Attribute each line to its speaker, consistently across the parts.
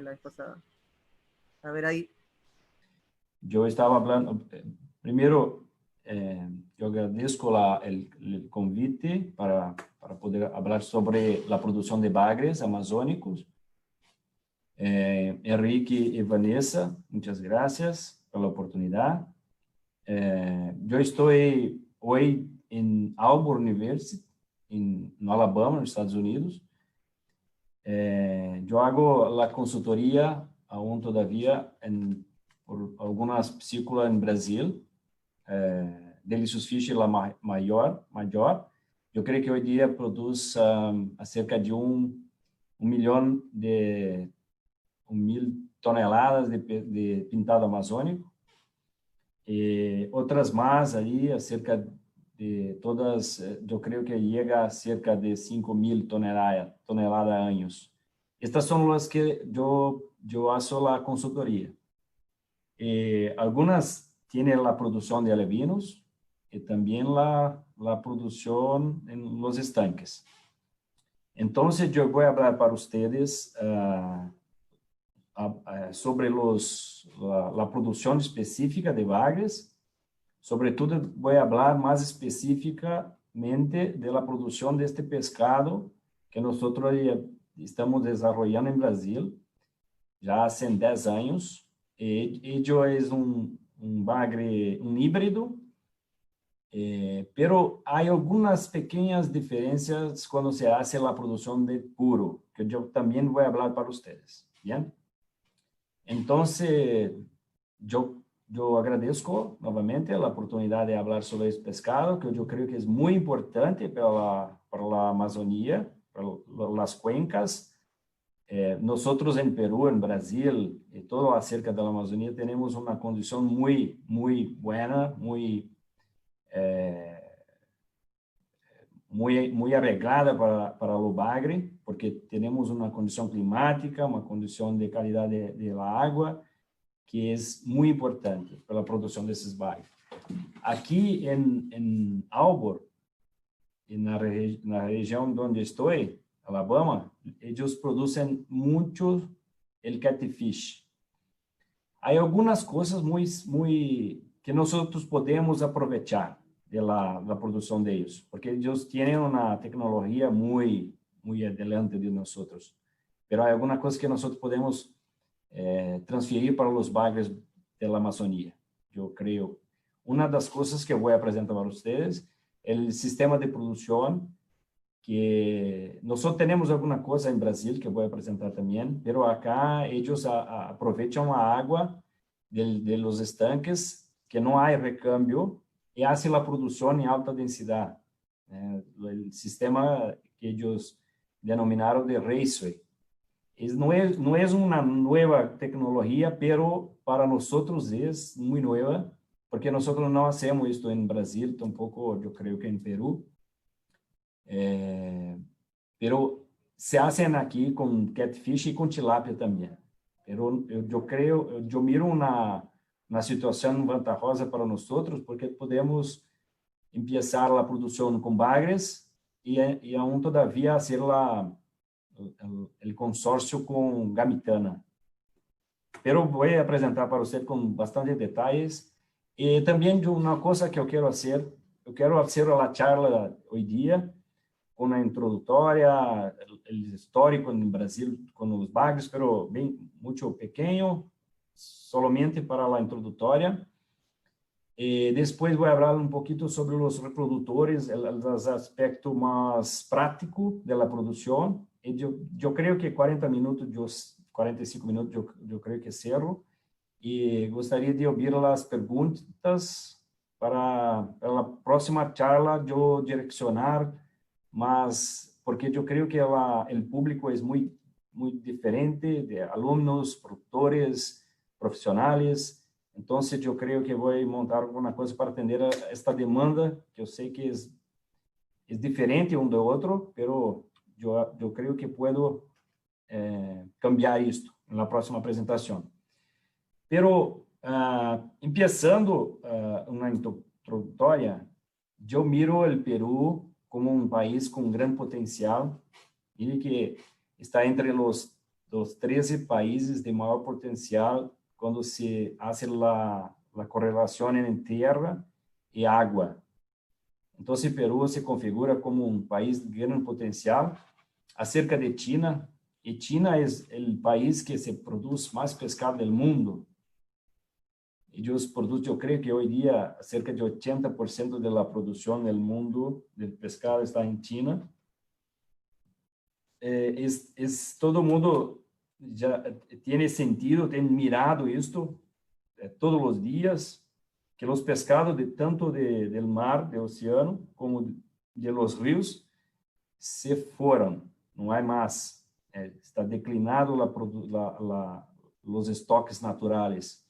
Speaker 1: la vez pasada. A ver ahí.
Speaker 2: Yo estaba hablando, primero, yo agradezco el convite para poder hablar sobre la producción de bagres amazónicos. Enrique y Vanessa, muchas gracias por la oportunidad. Yo estoy hoy en Auburn University, en Alabama, en Estados Unidos. Yo hago la consultoría aún todavía por algunas piscícolas en Brasil. Delicious Fish la mayor. Yo creo que hoy día produce cerca de 1.000 toneladas de pintado amazónico. Otras más ahí, acerca de todas, yo creo que llega a cerca de 5.000 toneladas años. Estas son las que yo hago la consultoría. Algunas tienen la producción de alevinos y también la producción en los estanques. Entonces, yo voy a hablar para ustedes sobre la producción específica de bagres. Sobre todo, voy a hablar más específicamente de la producción de este pescado que nosotros estamos desarrollando en Brasil ya hace 10 años. Ello es un bagre, un híbrido, pero hay algunas pequeñas diferencias cuando se hace la producción de puro, que yo también voy a hablar para ustedes. ¿Bien? Entonces, yo agradezco nuevamente la oportunidad de hablar sobre este pescado, que yo creo que es muy importante para la Amazonía, para las cuencas. Nosotros en Perú, en Brasil, y todo acerca de la Amazonía, tenemos una condición muy, muy buena, muy arreglada para el bagre, porque tenemos una condición climática, una condición de calidad de la agua, que es muy importante para la producción de esos bagres. Aquí en Auburn, en la región donde estoy, Alabama, ellos producen mucho el catfish. Hay algunas cosas que nosotros podemos aprovechar de la producción de ellos, porque ellos tienen una tecnología muy adelante de nosotros. Pero hay algunas cosas que nosotros podemos transferir para los bagres de la Amazonía. Yo creo, una de las cosas que voy a presentar para ustedes, el sistema de producción, que nosotros tenemos alguna cosa en Brasil que voy a presentar también, pero acá ellos aprovechan la agua de los estanques, que no hay recambio, y hacen la producción en alta densidad. El sistema que ellos denominaron de Raceway. No es una nueva tecnología, pero para nosotros es muy nueva, porque nosotros no hacemos esto en Brasil, tampoco yo creo que en Perú. Pero se hacen aquí con catfish y con tilapia también. Pero yo miro una situación ventajosa para nosotros, porque podemos empezar la producción con bagres y aún todavía hacer el consorcio con gamitana. Pero voy a presentar para usted con bastantes detalles. Y también una cosa que yo quiero hacer la charla hoy día, con una introductoria, el histórico en Brasil con los bagres, pero mucho pequeño, solamente para la introductoria. Después voy a hablar un poquito sobre los reproductores, el aspecto más práctico de la producción. Yo creo que 45 minutos yo creo que cierro. Y gustaría de oír las preguntas para la próxima charla, yo direccionar más, porque yo creo que el público es muy diferente, de alumnos, productores, profesionales. Entonces, yo creo que voy a montar alguna cosa para atender a esta demanda, que yo sé que es diferente un de otro, pero yo creo que puedo cambiar esto en la próxima presentación. Pero, empezando una introductoria, yo miro el Perú como un país con gran potencial y que está entre los dos 13 países de maior potencial quando se hace a correlação entre terra e água. Então, Peru se configura como um país de grande potencial, acerca de China, e China é o país que se produz mais pescado do mundo. Ellos producen, yo creo que hoy día cerca de 80% de la producción del mundo del pescado está en China. Todo mundo ya tiene sentido, tiene mirado esto todos los días, que los pescados tanto del mar, del océano, como de los ríos, se fueron, no hay más. Está declinado los estoques naturales.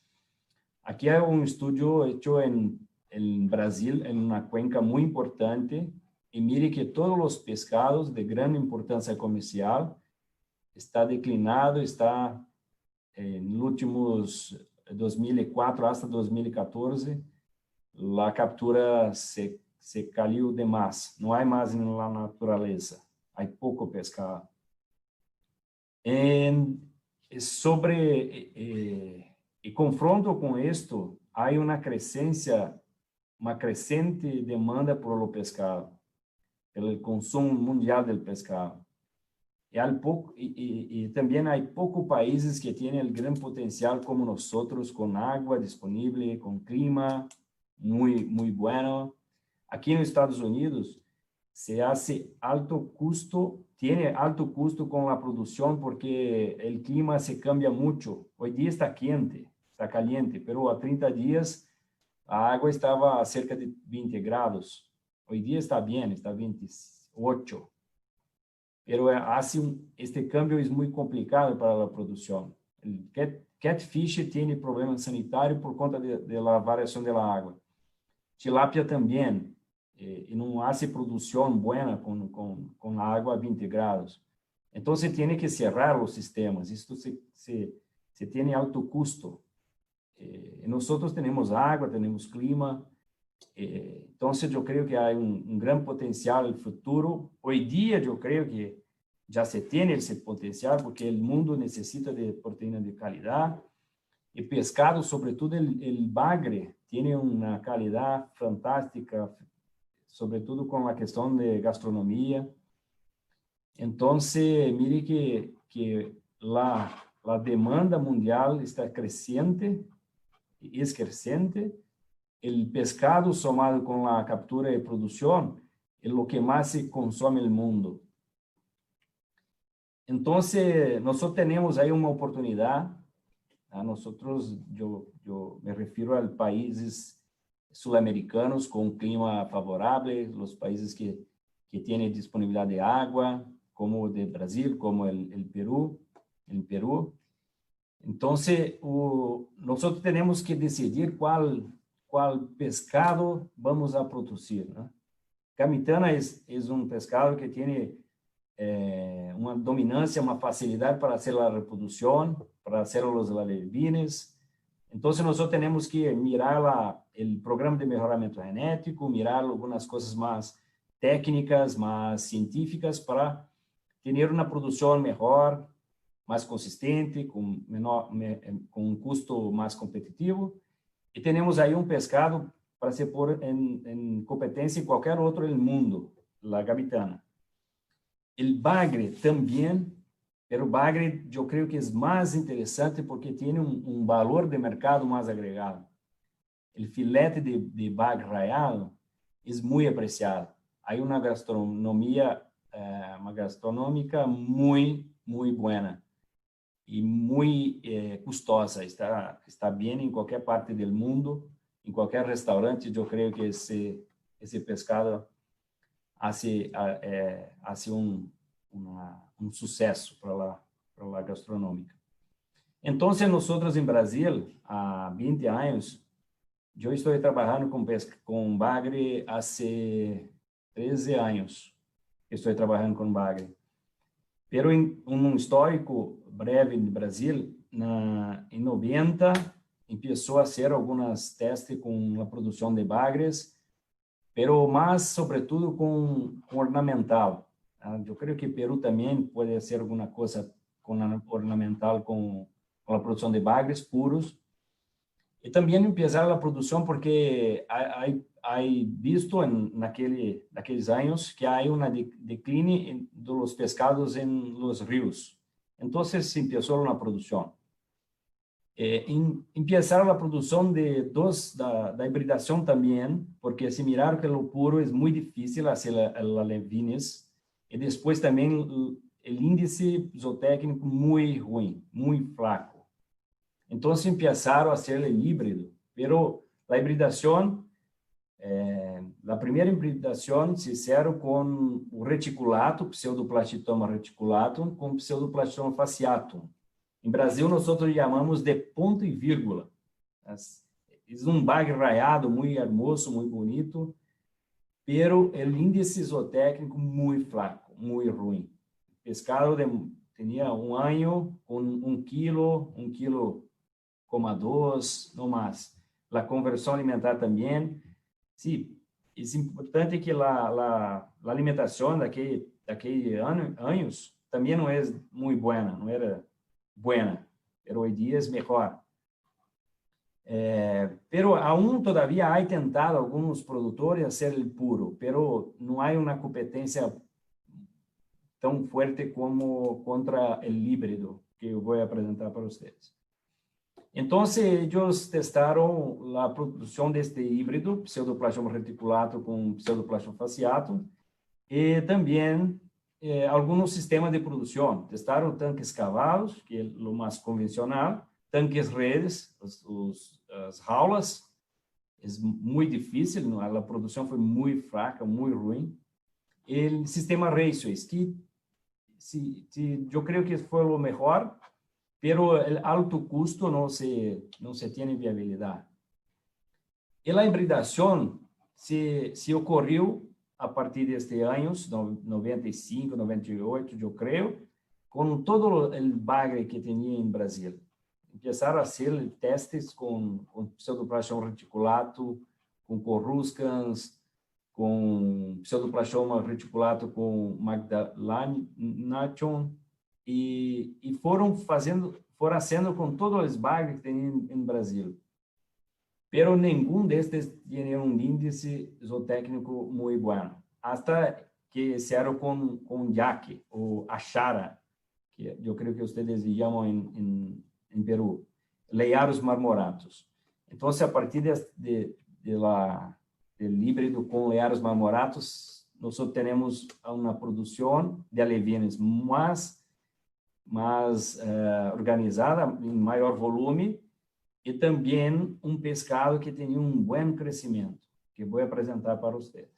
Speaker 2: Aqui é um estudo hecho em Brasil, em uma cuenca muito importante, e mire que todos os pescados de grande importância comercial está declinado, está nos últimos 2004 até 2014, a captura se caiu demais, não há mais na natureza, há pouco pescado. E confronto com isto, há uma crescente demanda por o pescado, pelo consumo mundial do pescado. E também há poucos países que têm o grande potencial como nós, com água disponível, com clima muito bueno. Aqui nos Estados Unidos, se hace alto custo, tiene alto custo con la producción porque el clima se cambia mucho. Hoy día está quente, está caliente, pero a 30 días a agua estaba a cerca de 20 grados. Hoy día está bien, está 28. Pero este cambio es muy complicado para la producción. El catfish tiene problemas sanitarios por cuenta de la variación de la agua. Tilapia también. E não há produção boa com a água a 20 graus. Então, se tem que cerrar os sistemas. Isto se tem alto custo. Nós temos água, temos clima. Então, eu creio que há grande potencial no futuro. Hoje dia, eu creio que já se tem esse potencial, porque o mundo necessita de proteína de qualidade. E pescado, sobretudo o bagre, tem uma qualidade fantástica, sobretudo com a questão de gastronomia. Então, mire que a demanda mundial está crescente, é crescente. O pescado, somado com a captura e produção, é o que mais se consome no mundo. Então, nós temos aí uma oportunidade. Eu me refiro a países sul-americanos com clima favorável, os países que têm disponibilidade de água, como o de Brasil, como o Peru. Então, nós temos que decidir qual pescado vamos a produzir, né? Gamitana é pescado que tem uma dominância, uma facilidade para fazer a reprodução, para fazer os alevines. Então, nós temos que mirar o programa de melhoramento genético, mirar algumas coisas mais técnicas, mais científicas, para ter uma produção melhor, mais consistente, com um custo mais competitivo. E temos aí pescado para se pôr em competência em qualquer outro no mundo, a gamitana. O bagre também. Pero o bagre, eu creio que é mais interessante porque tem valor de mercado mais agregado. O filete de bagre rallado é muito apreciado. Há uma gastronômica muito boa e muito custosa. Está bem em qualquer parte do mundo, em qualquer restaurante. Eu creio que esse pescado hace um sucesso para a gastronômica. Então, nós em Brasil, há 20 anos, eu estou trabalhando com bagre há 13 anos. Estou trabalhando com bagre. Pero em histórico breve no Brasil, em 90, começou a ser alguns testes com a produção de bagres, pero mais, sobretudo, com ornamental. Eu creio que Peru também pode ser alguma coisa con la ornamental, con la producción de bagres puros. Y también empezar la producción porque hay visto en aquellos años que hay una decline de los pescados en los ríos. Entonces se empezó la producción. Empezaron la producción de la hibridación también, porque se miraron que lo puro es muy difícil hacer la levines, y después también el índice zootécnico muy ruim, muy flaco. Entonces empezaron a hacer el híbrido, pero la hibridación, la primera hibridación se hizo con o reticulato, Pseudoplatytoma reticulatum, con Pseudoplatytoma fasciatum. Em Brasil, nós chamamos de ponto e vírgula. É bagre raiado, muito hermoso, muito bonito, pero o índice zootécnico muito flaco, muito ruim. Pescado tinha ano com 1 quilo, 1,2 kg, no mais. A conversão alimentar também. Sim, é importante que a alimentação daqueles anos também não é muito boa, não era buena, pero hoy día es mejor. Pero aún todavía hay tentado algunos productores hacer el puro, pero no hay una competencia tan fuerte como contra el híbrido que yo voy a presentar para ustedes. Entonces, ellos testaron la producción de este híbrido, Pseudoplatytoma reticulatum con Pseudoplatytoma fasciatum, y también algunos sistemas de producción. Testaron tanques cavalos, que es lo más convencional, tanques redes, las jaulas. Es muy difícil, ¿no? La producción fue muy fraca, muy ruin. El sistema Raceways, que yo creo que fue lo mejor, pero el alto costo no se tiene viabilidad. Y la hibridación se ocurrió a partir de este años, 95, 98, yo creo, con todo el bagre que tenía en Brasil. Empezaron a hacer testes con Pseudoplatytoma reticulatum, con Coruscans, con Pseudoplatytoma reticulatum con Magdalenium, y fueron haciendo con todos los bagres que tenían en Brasil. Pero ninguno de estos tiene un índice zootécnico muy bueno. Hasta que se hizo con yaque o achara, que yo creo que ustedes llaman en Perú, Leiarus marmoratus. Entonces, a partir del híbrido con Leiarus marmoratus, nosotros tenemos una producción de alevines más organizada, en mayor volumen, e também pescado que tinha bom crescimento, que vou apresentar para vocês.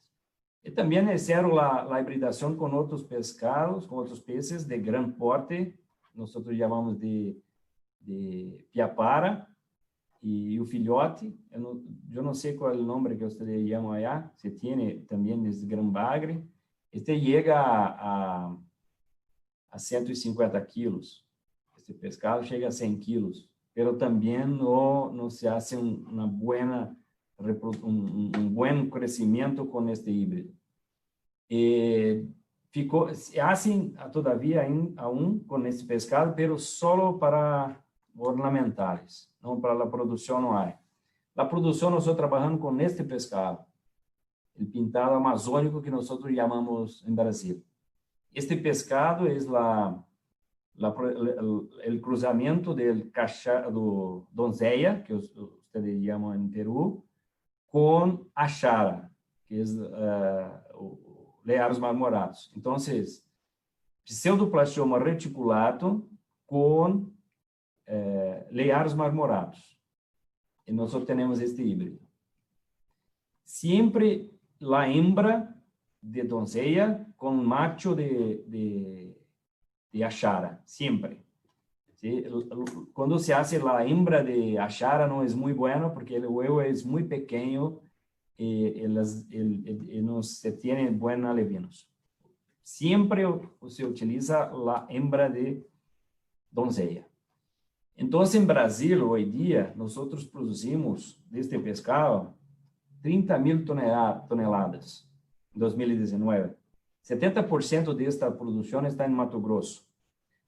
Speaker 2: E também fizeram a hibridação com outros pescados, com outros peces de grande porte, nós chamamos de piapara, e o filhote, eu não sei qual é o nome que vocês chamam aí, se tem também esse grande bagre, chega a 150 quilos, esse pescado chega a 100 quilos, pero también no se hace un buen crecimiento con este híbrido. Se hacen todavía aún con este pescado, pero solo para ornamentales, no para la producción no hay. La producción nosotros trabajamos con este pescado, el pintado amazónico que nosotros llamamos en Brasil. Este pescado es el cruzamiento del donzella, que ustedes llaman en Perú, con achara, que es Leiarus marmoratus. Entonces, Pseudoplatytoma reticulatum con Leiarus marmoratus. Y nosotros tenemos este híbrido. Siempre la hembra de donzella con macho de achara, siempre. ¿Sí? Cuando se hace la hembra de achara no es muy bueno porque el huevo es muy pequeño y no se tiene buenos alevinos. Siempre se utiliza la hembra de donzella. Entonces, en Brasil, hoy día, nosotros producimos de este pescado 30.000 toneladas en 2019. 70% de esta producción está en Mato Grosso.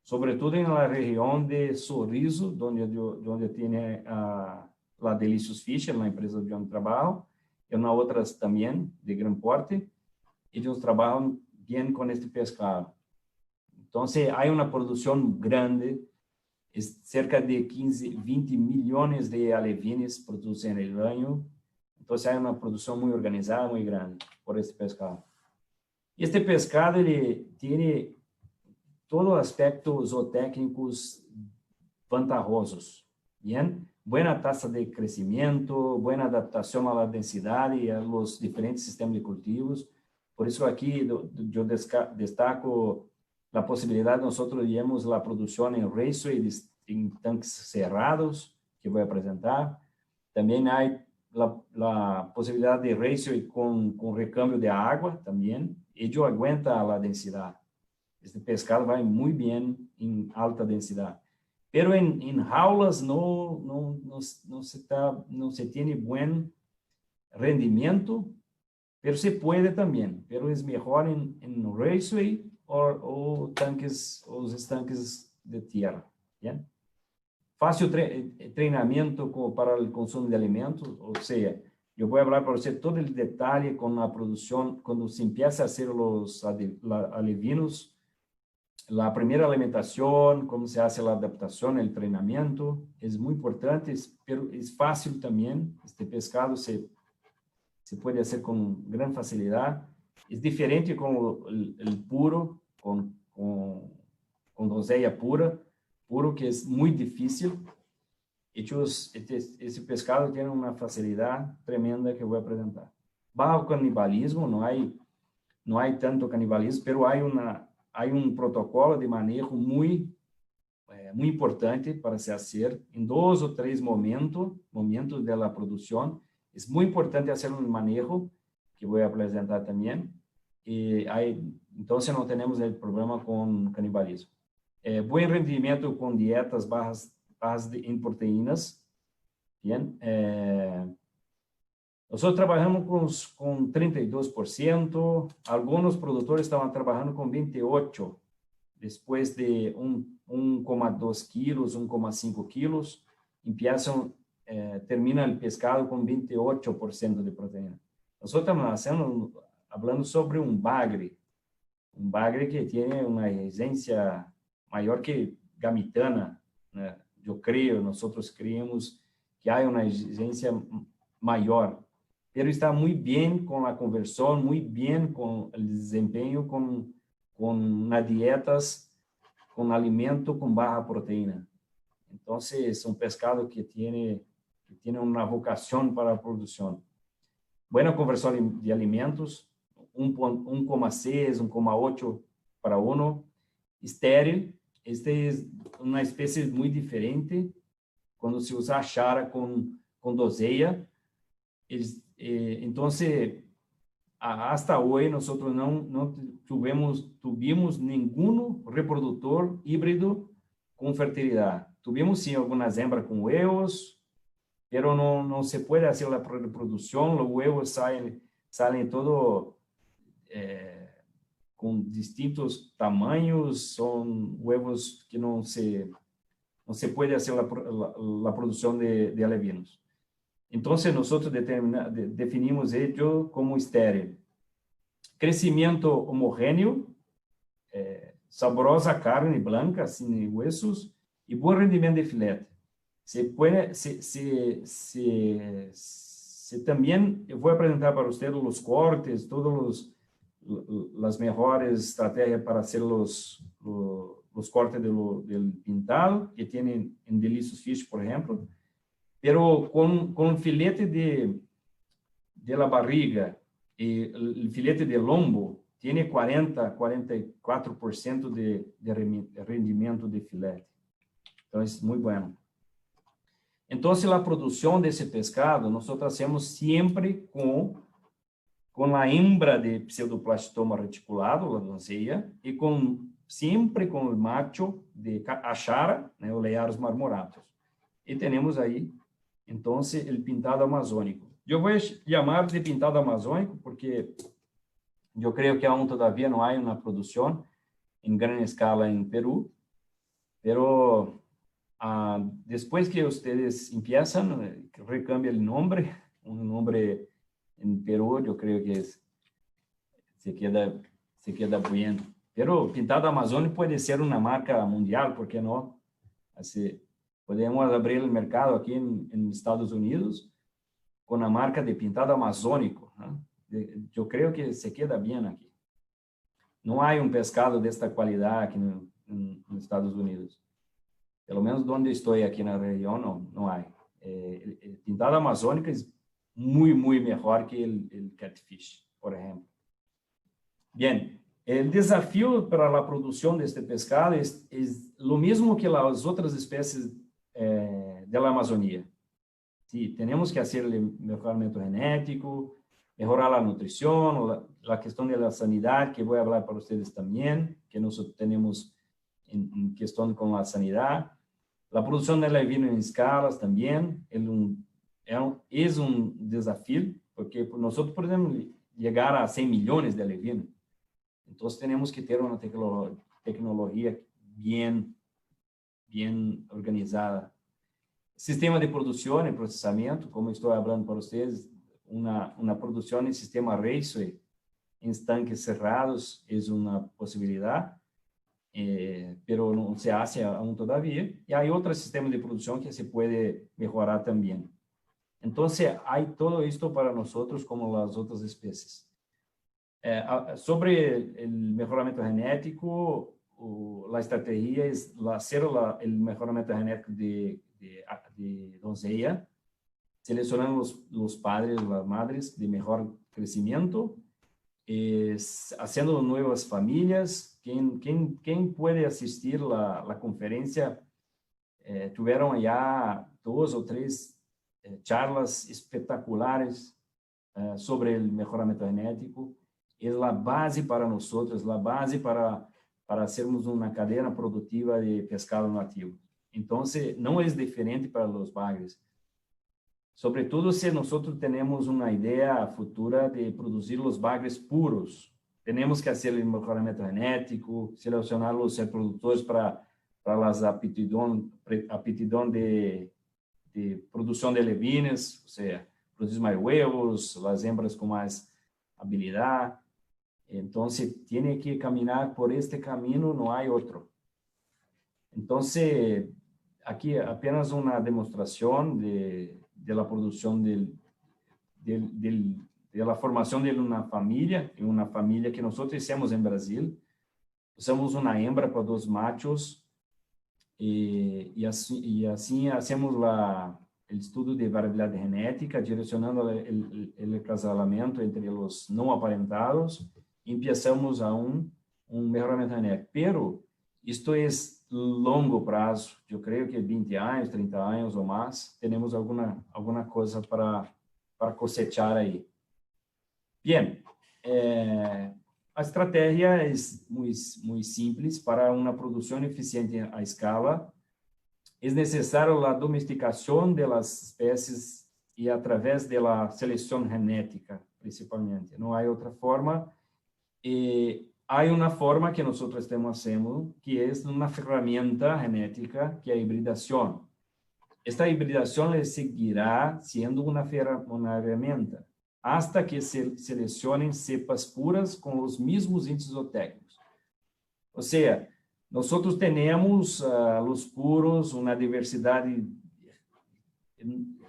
Speaker 2: sobre todo en la región de Sorriso, donde tiene la Delicious Fish, la empresa donde trabajo, y una otras también de gran porte. Ellos trabajan bien con este pescado. Entonces, hay una producción grande, es cerca de 20 millones de alevines producen en el año. Entonces, hay una producción muy organizada, muy grande por este pescado. Este pescado ele tiene todos aspectos zootécnicos vantajosos, ¿bien? Buena tasa de crecimiento, buena adaptación a la densidad y a los diferentes sistemas de cultivos. Por eso aquí yo destaco la posibilidad de nosotros llevemos la producción en raceway, en tanques cerrados, que voy a presentar. También hay la posibilidad de raceway con recambio de agua también. Ello aguanta la densidad. Este pescado va muy bien en alta densidad. Pero en jaulas no se tiene buen rendimiento, pero se puede también. Pero es mejor en raceway o os estanques de tierra. ¿Bien? Fácil treinamento para el consumo de alimentos, o sea, yo voy a hablar para usted todo el detalle con la producción, cuando se empieza a hacer los alevinos, la primera alimentación, cómo se hace la adaptación, el entrenamiento, es muy importante, pero es fácil también. Este pescado se puede hacer con gran facilidad. Es diferente con el puro, con dosella puro, que es muy difícil. Ese pescado tiene una facilidad tremenda que voy a presentar. Bajo canibalismo, no hay tanto canibalismo, pero hay un protocolo de manejo muy importante para se hacer en 2 o 3 momentos de la producción. Es muy importante hacer un manejo que voy a presentar también. Entonces no tenemos el problema con canibalismo. Buen rendimiento con dietas bajas en proteínas. Bien. Nosotros trabajamos con 32%, algunos productores estaban trabajando con 28%, después de 1,2 kilos, 1,5 kilos, termina el pescado con 28% de proteína. Nosotros estamos hablando sobre un bagre que tiene una exigencia mayor que gamitana, ¿no? Nosotros creemos que hay una exigencia mayor, pero está muy bien con la conversión, muy bien con el desempeño, con las dietas, con alimento con baja proteína. Entonces, es un pescado que tiene una vocación para la producción. Buena conversión de alimentos, 1,6, 1,8 para uno. Estéril, este es una especie muy diferente. Cuando se usa achara con dosella, entonces, hasta hoy nosotros no tuvimos ningún reproductor híbrido con fertilidad. Tuvimos sí algunas hembras con huevos, pero no se puede hacer la reproducción. Los huevos salen todo con distintos tamaños, son huevos que no se puede hacer la producción de alevinos. Entonces, nosotros definimos ello como estéril. Crecimiento homogéneo, sabrosa carne blanca, sin huesos, y buen rendimiento de filete. También voy a presentar para ustedes los cortes, las mejores estrategias para hacer los cortes del pintado, que tienen en Delicious Fish, por ejemplo. Pero con filete de la barriga y el filete de lombo, tiene 44% de rendimiento de filete. Entonces, es muy bueno. Entonces, la producción de ese pescado, nosotros hacemos siempre con la hembra de Pseudoplastoma reticulado, la doncella, y siempre con el macho de achara, né, o Leiarus marmoratus. Y tenemos ahí, entonces, el pintado amazónico. Yo voy a llamar de pintado amazónico porque yo creo que aún todavía no hay una producción en gran escala en Perú. pero después que ustedes empiezan, recambia el nombre, un nombre en Perú, yo creo que se queda bien. Pero Pintado Amazônico puede ser una marca mundial, ¿por qué no? Así, podemos abrir el mercado aquí en Estados Unidos con la marca de Pintado Amazónico, ¿no? Yo creo que se queda bien aquí. No hay un pescado de esta calidad aquí en Estados Unidos. Pelo menos donde estoy aquí en la región, no hay. El Pintado Amazónico es muy, muy mejor que el catfish, por ejemplo. Bien, el desafío para la producción de este pescado es lo mismo que las otras especies de la Amazonía. Sí, tenemos que hacer el mejoramiento genético, mejorar la nutrición, la cuestión de la sanidad, que voy a hablar para ustedes también, que nosotros tenemos en cuestión con la sanidad. La producción de levino en escalas también es un desafío, porque nosotros podemos llegar a 100 millones de levino. Entonces tenemos que tener una tecnología bien organizada. Sistema de producción y procesamiento, como estoy hablando para ustedes, una producción en sistema raceway en tanques cerrados es una posibilidad, pero no se hace aún todavía. Y hay otros sistemas de producción que se puede mejorar también. Entonces, hay todo esto para nosotros como las otras especies. Sobre el mejoramiento genético, la estrategia es hacer el mejoramiento genético de doncella, seleccionando los padres, las madres de mejor crecimiento, haciendo nuevas familias. ¿Quién puede asistir la conferencia? Tuvieron ya 2 o 3 charlas espectaculares sobre el mejoramiento genético. Es la base para nosotros, la base para hacermos una cadena productiva de pescado nativo. Entonces, no es diferente para los bagres. Sobre todo si nosotros tenemos una idea futura de producir los bagres puros. Tenemos que hacer el mejoramiento genético, seleccionar los reproductores para las aptidón de producción de levinas, o sea, producir más huevos, las hembras con más habilidad. Entonces, tiene que caminar por este camino, no hay otro. Entonces, aquí apenas una demostración de la producción de la formación de una familia que nosotros hicimos en Brasil. Usamos una hembra para 2 machos y así hacemos el estudio de variabilidad genética, direccionando el acasalamento entre los no aparentados. Empezamos a un mejoramiento genético, pero esto es longo prazo. Eu creio que 20 anos, 30 anos ou mais, teremos alguma coisa para cosechar aí. Bien, a estratégia é muito simples. Para uma produção eficiente a escala, é necessário a domesticação das espécies e através da seleção genética, principalmente. Não há outra forma. Hay una forma que nosotros estamos haciendo, que es una herramienta genética, que es la hibridación. Esta hibridación le seguirá siendo una herramienta hasta que se seleccionen cepas puras con los mismos índices zootécnicos. O sea, nosotros tenemos los puros, una diversidad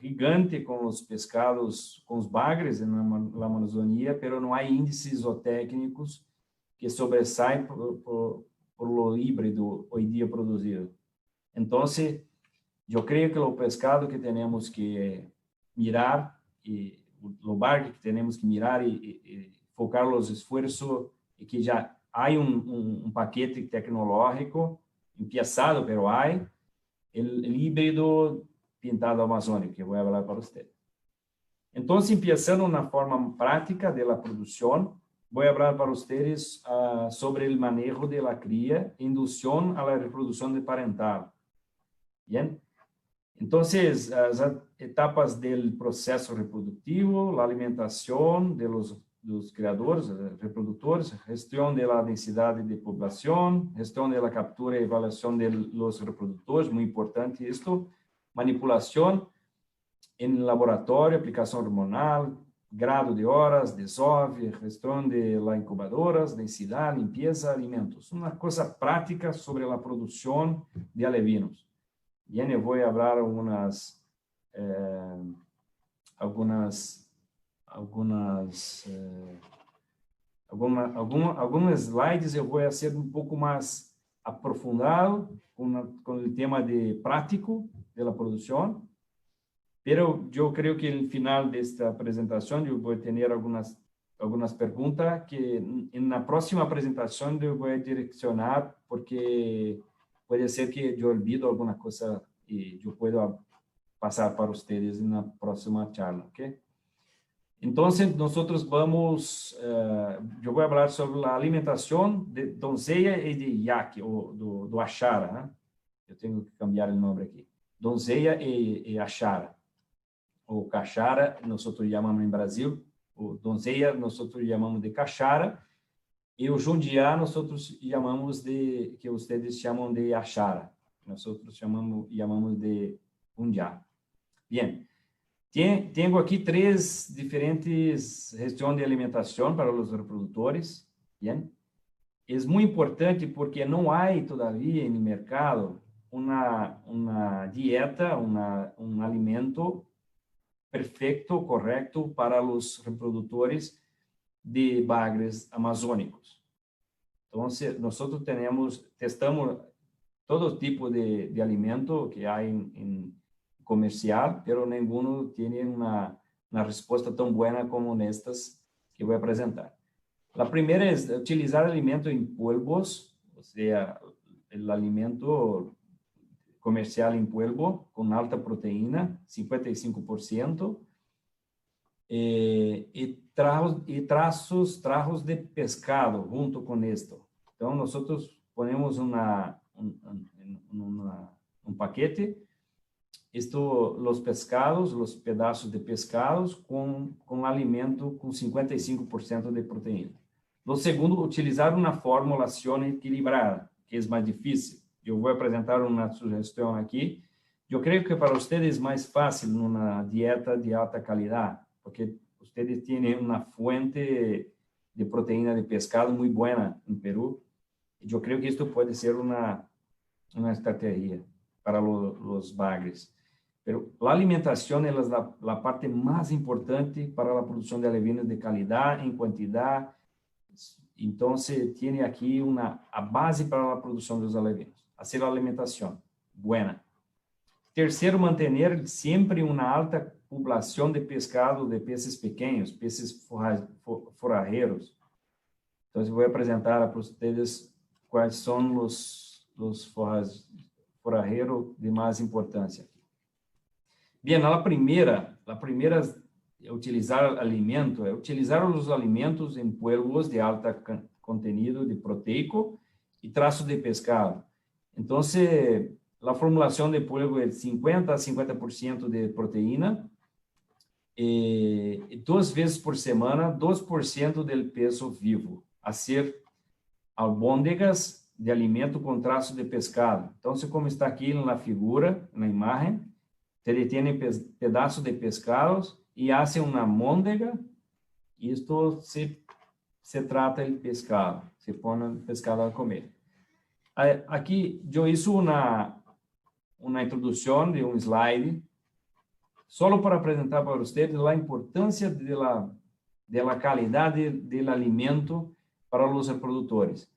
Speaker 2: gigante con los pescados, con los bagres en la Amazonía, pero no hay índices zootécnicos que sobressaem por lo híbrido hoy día produzido. Entonces, yo creo que lo pescado que tenemos que mirar, y lo bagre que tenemos que mirar y focar los esfuerzos, y que ya hay un paquete tecnológico empezado, pero hay el híbrido pintado amazónico, que voy a hablar para usted. Entonces, empezando una forma práctica de la producción, voy a hablar para ustedes sobre el manejo de la cría e inducción a la reproducción de parental. Bien, entonces, las etapas del proceso reproductivo, la alimentación de los dos criadores, reproductores, gestión de la densidad de población, gestión de la captura y evaluación de los reproductores, muy importante esto, manipulación en laboratorio, aplicación hormonal, grado de horas, desove, gestión de las incubadoras, densidad, limpieza, alimentos. Una cosa práctica sobre la producción de alevinos. Bien, yo voy a hablar algunos slides eu vou ser um pouco mais aprofundado com o tema de prático da produção, pero eu creio que no final desta apresentação eu vou ter algumas perguntas que na próxima apresentação eu vou direcionar, porque pode ser que eu olvido alguma coisa e eu posso passar para vocês na próxima charla, ¿ok? Entonces, nosotros vamos, yo voy a hablar sobre la alimentación de doncella y de yaqui, o do achara, ¿eh? Yo tengo que cambiar el nombre aquí. Doncella y achara, o cachara, nosotros llamamos en Brasil, o doncella nosotros llamamos de cachara, y o jundiá nosotros llamamos de, que ustedes llaman de achara, nosotros llamamos de jundiá. Bien. Tenho aqui 3 diferentes gestões de alimentação para os reprodutores. Bien? É muito importante porque não há todavia no mercado uma dieta, um alimento perfeito, correto para os reprodutores de bagres amazônicos. Então, nós testamos todo tipo de alimento que há em comercial, pero ninguno tiene una respuesta tan buena como estas que voy a presentar. La primera es utilizar alimento en polvos, o sea, el alimento comercial en polvo con alta proteína, 55%, y trozos de pescado junto con esto. Entonces, nosotros ponemos un paquete, los pescados, los pedazos de pescados con alimento con 55% de proteína. Lo segundo, utilizar una formulación equilibrada, que es más difícil. Yo voy a presentar una sugestión aquí. Yo creo que para ustedes es más fácil una dieta de alta calidad, porque ustedes tienen una fuente de proteína de pescado muy buena en Perú. Yo creo que esto puede ser una estrategia para los bagres. Pero la alimentación es la parte más importante para la producción de alevinos de calidad, en cantidad. Entonces, tiene aquí a base para la producción de los alevinos. Hacer la alimentación buena. Tercero, mantener siempre una alta población de pescado, de peces pequeños, peces forrajeros. Entonces, voy a presentar para ustedes cuáles son los forrajeros de más importancia. Bien, la primera es utilizar alimento, utilizar los alimentos en polvos de alto contenido de proteico y trazos de pescado. Entonces, la formulación de polvo es 50 a 50% de proteína, 2 veces por semana, 2% del peso vivo. Hacer albóndegas de alimento con trazos de pescado. Entonces, como está aquí en la figura, en la imagen, se tiene pedazos de pescados y hace una almóndega, y esto se trata el pescado, se pone el pescado a comer. Aquí yo hice una introducción de un slide, solo para presentar para ustedes la importancia de la calidad del alimento para los reproductores.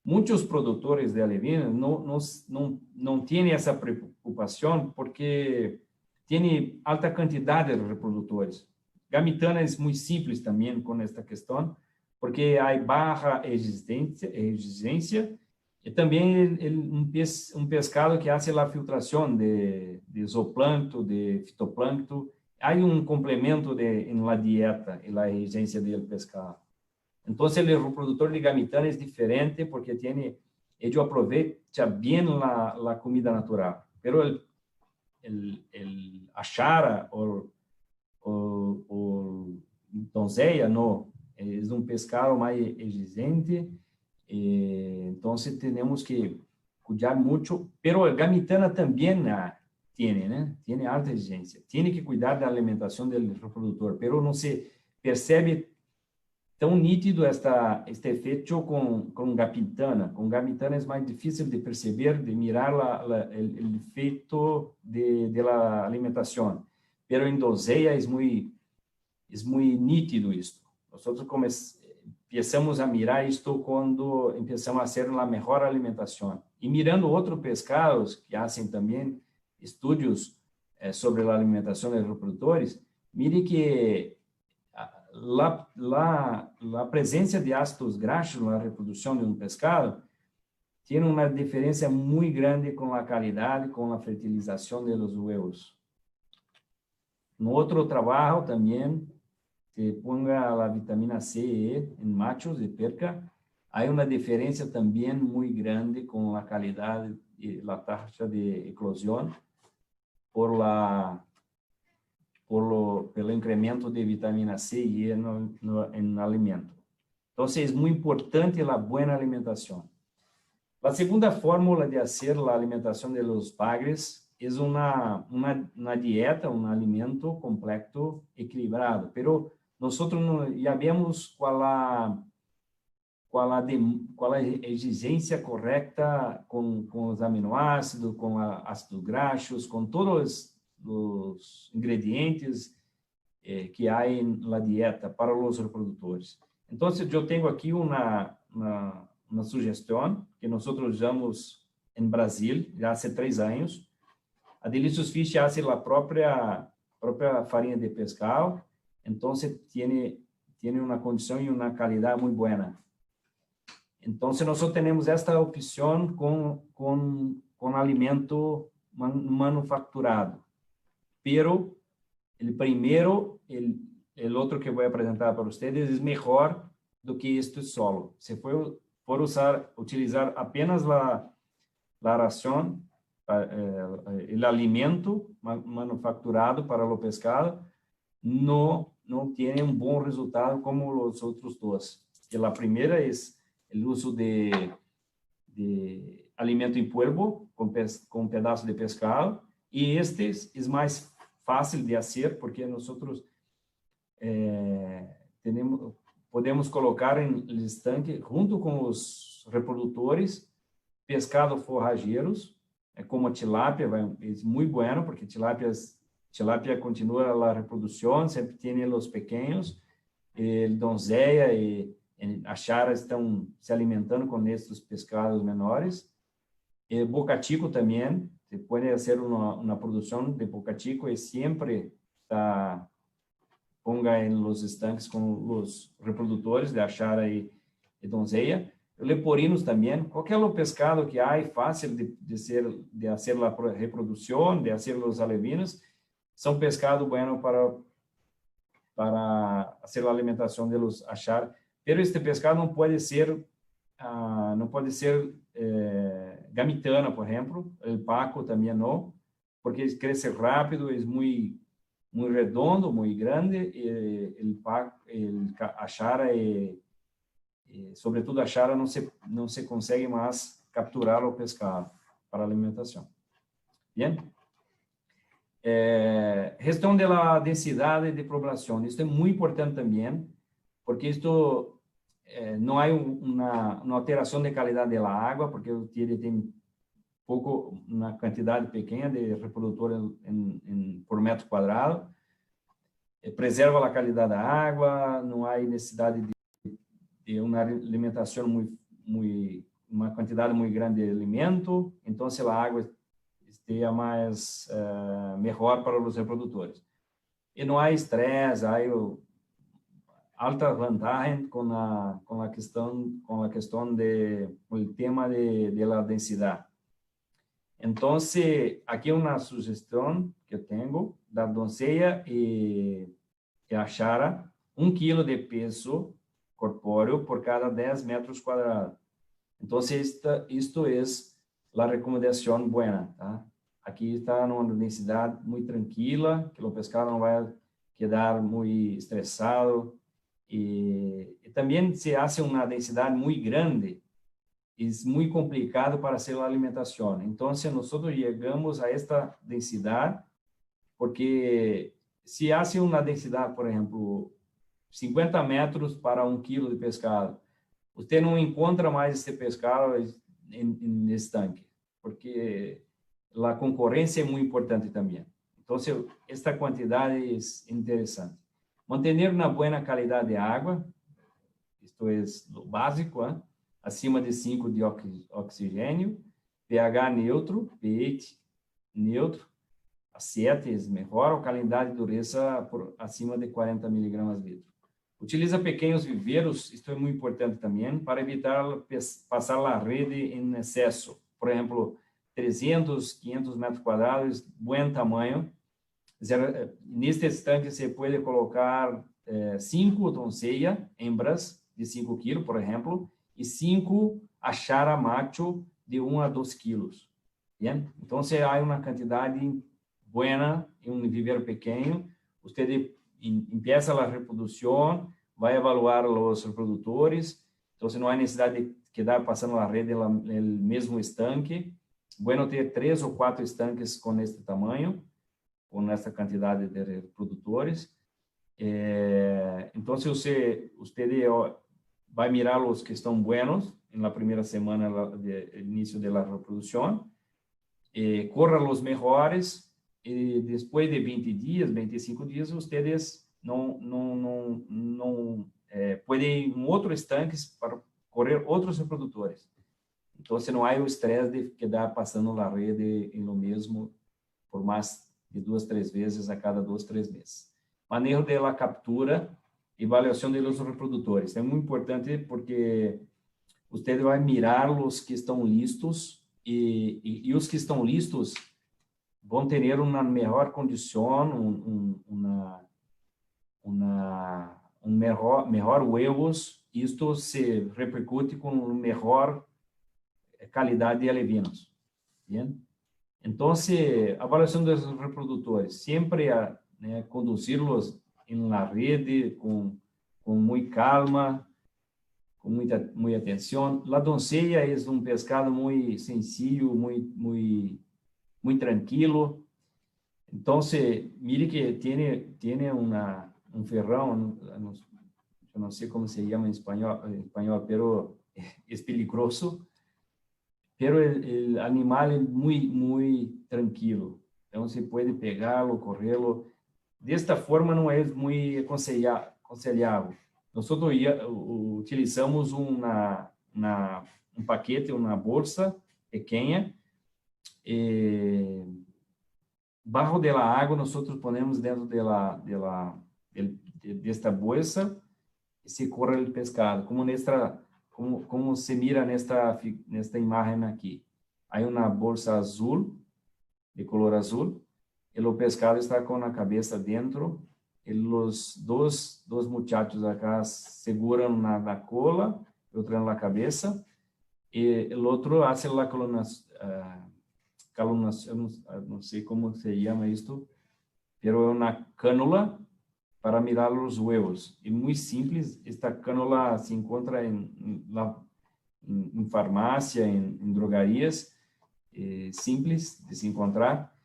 Speaker 2: Muchos productores de alevinos no tienen esa preocupación porque tiene alta cantidad de reproductores. Gamitana es muy simples también con esta cuestión, porque hay baja exigencia y también un pescado que hace la filtración de zooplancton, de fitoplancton. Hay un complemento en la dieta y la exigencia del pescado. Entonces, el reproductor de gamitana es diferente porque ellos aprovechan bien la comida natural, pero el achara o doncella no, é um pescado mais exigente, então temos que cuidar muito, pero a gamitana também tem, né? Tem alta exigência. Tem que cuidar da alimentação do reprodutor, pero não se percebe tão nítido este efeito com gamitana. Com gamitana é mais difícil de perceber, de mirar o efeito da alimentação. Pero em doseia é muito nítido isto. Nós começamos a mirar isto quando começamos a fazer a melhor alimentação. E mirando outros pescados que fazem também estudos sobre a alimentação dos reprodutores, mire que a presença de ácidos graxos na reprodução de um pescado tem uma diferença muito grande com a qualidade, com a fertilização dos huevos. No outro trabalho também, que ponga a vitamina C e E em machos de perca, há uma diferença também muito grande com a qualidade e a taxa de eclosão pelo incremento de vitamina C e E no alimento. Então, é muito importante a boa alimentação. A segunda fórmula de fazer a alimentação de los bagres é uma dieta, um alimento completo equilibrado, pero nós já vemos qual a exigência correta com os aminoácidos, com ácidos graxos, com todos os ingredientes que há na dieta para os reprodutores. Então, eu tenho aqui uma sugestão que nós usamos em Brasil já há 3 anos. A Delicious Fish faz a própria farinha de pescado, então tem uma condição e uma qualidade muito boa. Então, nós temos esta opção com alimento manufaturado. Pero, o primeiro, o outro que vou apresentar para vocês, é melhor do que este solo. Se for utilizar apenas a ração, o alimento manufaturado para o pescado, não tem bom resultado como os outros dois. A primeira é o uso de alimento em polvo com pedaço de pescado, e este é mais fácil de fazer porque nós podemos colocar em estanque junto com os reprodutores pescado forrageiros, como a tilápia, é muito bueno porque tilápia continua a reprodução, sempre tem os pequenos, donzeia e a chara estão se alimentando com estes pescados menores. Bocatico também, se pode fazer uma produção de bocatico e sempre ponga em los estanques com os reprodutores de chara e donzeia. Leporinos também, qualquer pescado que há é fácil de fazer a reprodução, de fazer os alevinos, são pescado bueno para fazer a alimentação de los achar. Pero este pescado não pode ser gamitana, por exemplo, o paco também não, porque cresce rápido, é muito redondo, muito grande, e a chara sobretudo a chara não se consegue mais capturar o pescado para alimentação. Bem? Gestão da densidade de poblação, isso é muito importante também, porque isto não há uma alteração de qualidade da água, porque o Tiere tem uma quantidade pequena de reprodutores por metro quadrado, preserva a qualidade da água, não há necessidade de uma alimentação uma quantidade muito grande de alimento, então se a água esteja mais melhor para os reprodutores. E não há estresse, há alta vantagem com a questão do tema de la densidade. Então, aqui é uma sugestão que eu tenho da donzella e a chara, 1 quilo de peso corpóreo por cada 10 metros quadrados. Então, isto é a recomendação boa, tá? Aqui está numa densidade muito tranquila, que o pescado não vai quedar muito estressado, Y también se hace una densidad muy grande, es muy complicado para hacer la alimentación. Entonces, nosotros llegamos a esta densidad porque si hace una densidad, por ejemplo, 50 metros para 1 quilo de pescado, usted não encontra mais esse pescado nesse tanque, porque a concorrência é muito importante também. Então, esta quantidade é interessante. Manter uma boa qualidade de água, isto é o básico, acima de 5 de oxigênio, pH neutro, pH neutro, a 7 é melhor, a qualidade de dureza por acima de 40 miligramas litro. Utiliza pequenos viveiros, isto é muito importante também, para evitar passar a rede em excesso. Por exemplo, 300, 500 metros quadrados, bom tamanho. Neste estanque, você pode colocar 5 doncellas, hembras, de 5 quilos, por exemplo, e 5 achara macho, de 1 a 2 quilos. Bien? Então, há uma quantidade boa em um viveiro pequeno. Você empieza a reprodução, vai evaluar os reprodutores. Então, não há necessidade de quedar passando a rede no mesmo estanque. Bueno ter 3 ou 4 estanques com este tamanho, com esta quantidade de reprodutores. Então, você vai mirar os que estão buenos na primeira semana de início da reprodução, corra os melhores, e depois de 20 dias, 25 dias, vocês podem ir em outros estanques para correr outros reprodutores. Então, não há o estresse de quedar passando a rede em lo mesmo por mais de 2, 3 vezes a cada 2, 3 meses. Manejo da captura e avaliação dos reprodutores. É muito importante porque você vai mirar os que estão listos e os que estão listos vão ter uma melhor condição, melhor huevos. Isto se repercute com melhor qualidade de alevinos. Bien? Então, a avaliação dos reprodutores, sempre conduzi-los em la rede com muita calma, com muita atenção. A doncella é pescado muito sencillo, muito tranquilo. Então, mire que tem ferrão, eu não sei como se chama em espanhol, pero é peligroso. Pero o animal é muito tranquilo. Então, você pode pegá-lo, corrê-lo. Desta forma, não é muito aconselhável. Nós utilizamos um paquete, uma bolsa pequena. Bajo da água, nós ponemos dentro desta bolsa e se corre o pescado, como se mira nesta imagem aqui. Há uma bolsa azul, de color azul, e o pescado está com a cabeça dentro, e os dois muchachos acá seguram na cola, outro na cabeça, e o outro faz a colunação, não sei como se chama isto, pero é uma cânula para mirar os huevos. É muito simples, esta cânula se encontra em farmácia, em drogarias, simples de se encontrar,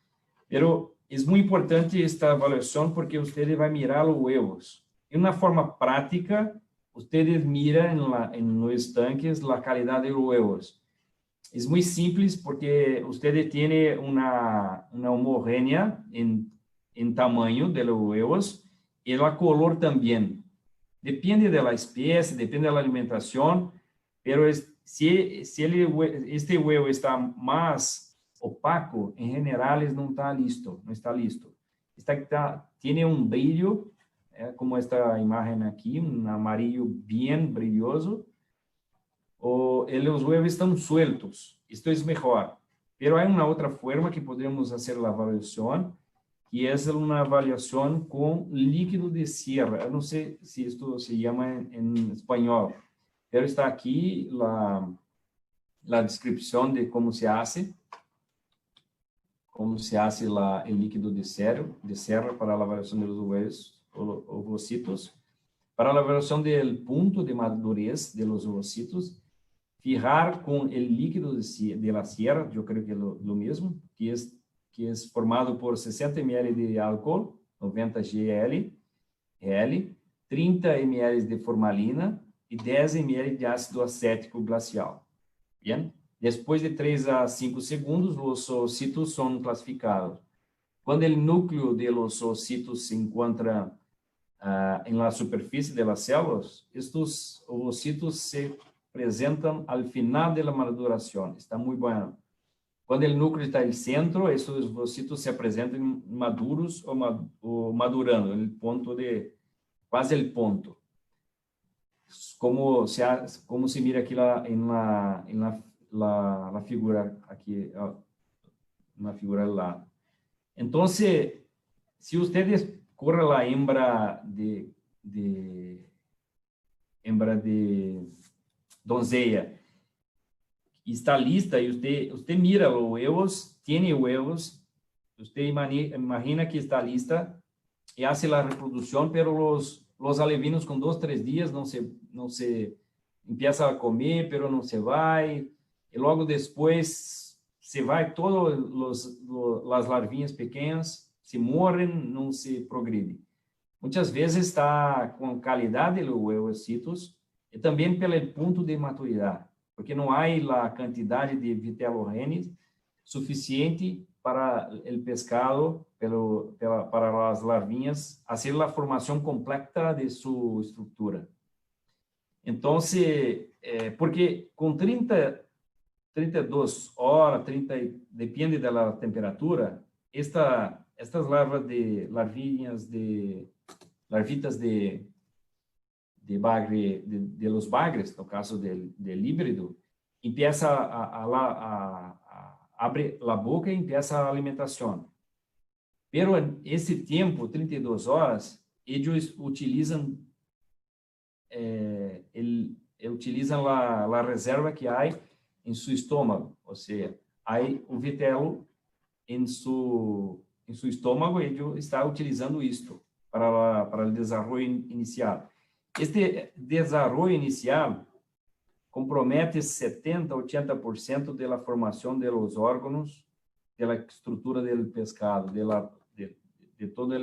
Speaker 2: pero é muito importante esta avaliação porque você vai mirar os huevos. De uma forma prática, você mira nos estanques a qualidade dos huevos. É muito simples porque você tem uma homogênea em tamanho de los huevos e a color também. Depende da espécie, depende da alimentação, pero se este huevo está mais opaco, em geral, não está listo. Tem brilho, como esta imagem aqui, amarillo bem brilhoso, os huevos estão sueltos. Isto é melhor. Pero há uma outra forma que podemos fazer a avaliação, que é uma avaliação com líquido de cierra. Eu não sei se isto se chama em espanhol, pero está aqui a descrição de como se hace o líquido de serra para a avaliação dos huevos, ovocitos. Para la evaluación del punto de madurez de los ovocitos, fijar con el líquido de la sierra, yo creo que es lo mismo, que es formado por 60 ml de alcohol, 90 gl, 30 ml de formalina y 10 ml de ácido acético glacial. Bien, después de 3 a 5 segundos, los ovocitos son clasificados. Cuando el núcleo de los ovocitos se encuentra en la superficie de las células, estos ovocitos se presentan al final de la maduración. Está muy bueno. Cuando el núcleo está en el centro, estos ovocitos se presentan maduros o madurando, en el punto de, quase el punto. Como se mira aquí en la figura, aquí, na figura al lado. Entonces, si ustedes corren la hembra de doncella y está lista y usted mira los huevos, tiene huevos, usted imagina que está lista y hace la reproducción, pero los alevinos con 2 o 3 días no se empieza a comer, pero no se va, y luego después se va todas las larvinhas pequeñas, se morren, não se progride. Muitas vezes está com a qualidade dos huevocitos e também pelo ponto de maturidade, porque não há a quantidade de vitellogenes suficiente para o pescado, para as larvinhas, fazer a formação completa de sua estrutura. Então, porque com 32 horas, depende da temperatura, estas larvitas de bagre, de los bagres, no caso del híbrido, empieza abre la boca y empieza la alimentación. Pero en ese tiempo, 32 horas, ellos utilizan la reserva que hay en su estómago, o sea, hay un vitelo em seu estômago, ele está utilizando isto para o desenvolvimento inicial. Este desenvolvimento inicial compromete 70% a 80% da formação dos órgãos, da estrutura do pescado, de toda